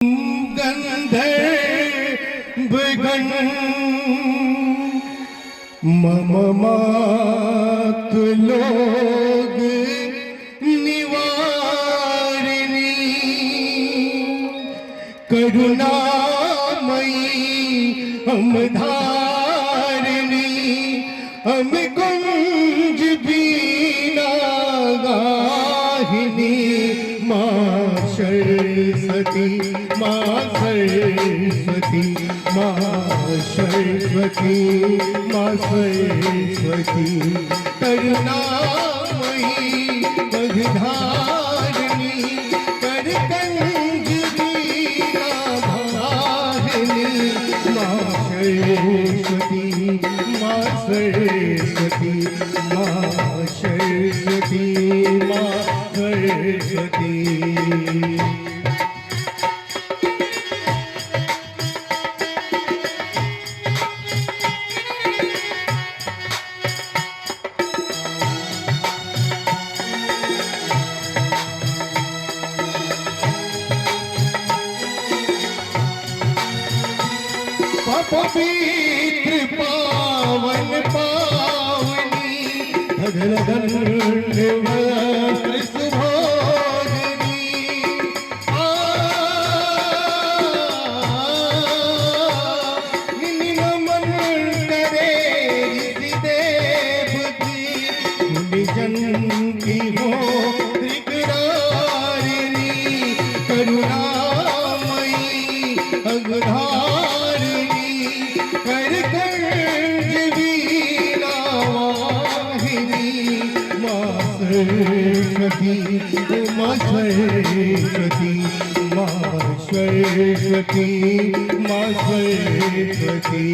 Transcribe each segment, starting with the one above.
गंधर्वगण मम मातुलोग निवारिणी करुणामयी हम धारिणी हम कुंज बीना गाहिनी माँ सरस्वती माँ सरस्वती माँ सरस्वती माँ सरस्वती करुणामयी मगधारिणी कर कंज बीना भारिणी माँ सरस्वती माँ सरस्वती माँ सरस्वती माँ सरस्वती। पवित्र पावन पावनी धगल धन्यवाद सुभोगिनी नमन करे ऋषि देव की मुनि जन की हो त्रिकरारिणी करुणामयी अगधारिणी कर कंज बीना वाहिनी माँ सरस्वती माँ सरस्वती माँ सरस्वती माँ सरस्वती।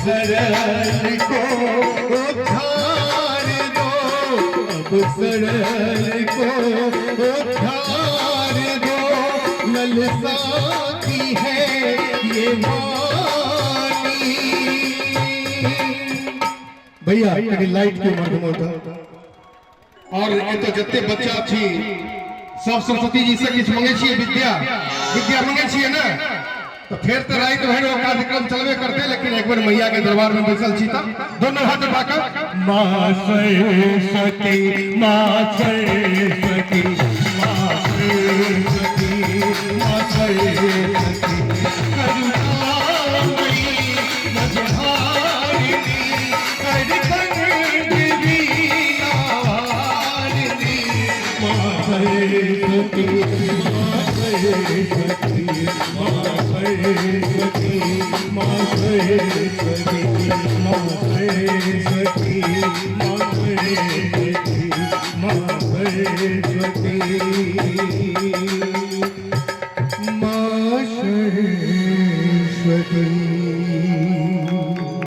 सरल को उद्धार दो अब सरल को उद्धार दो ललसा की है ये वाणी। भैया लाइट क्यों मालूम होता और ये तो जत्ते बच्चा छी सब सरस्वती जी से किछ मांगे छिए विद्या विद्या मांगे छिए ना तो फिर तो रात भर वो कार्यक्रम चलबे करते लेकिन एक बार मैया के दरबार में बैसल छी तब दोनों हाथ उठाकर माँ सरस्वती माँ सरस्वती माँ सरस्वती माँ सरस्वती करुणामयी मगधारिणी कर कंज बीना वारिणी माँ सरस्वती माँ सरस्वती माँ सरस्वती माँ सरस्वती माँ सरस्वती माँ सरस्वती माँ सरस्वती।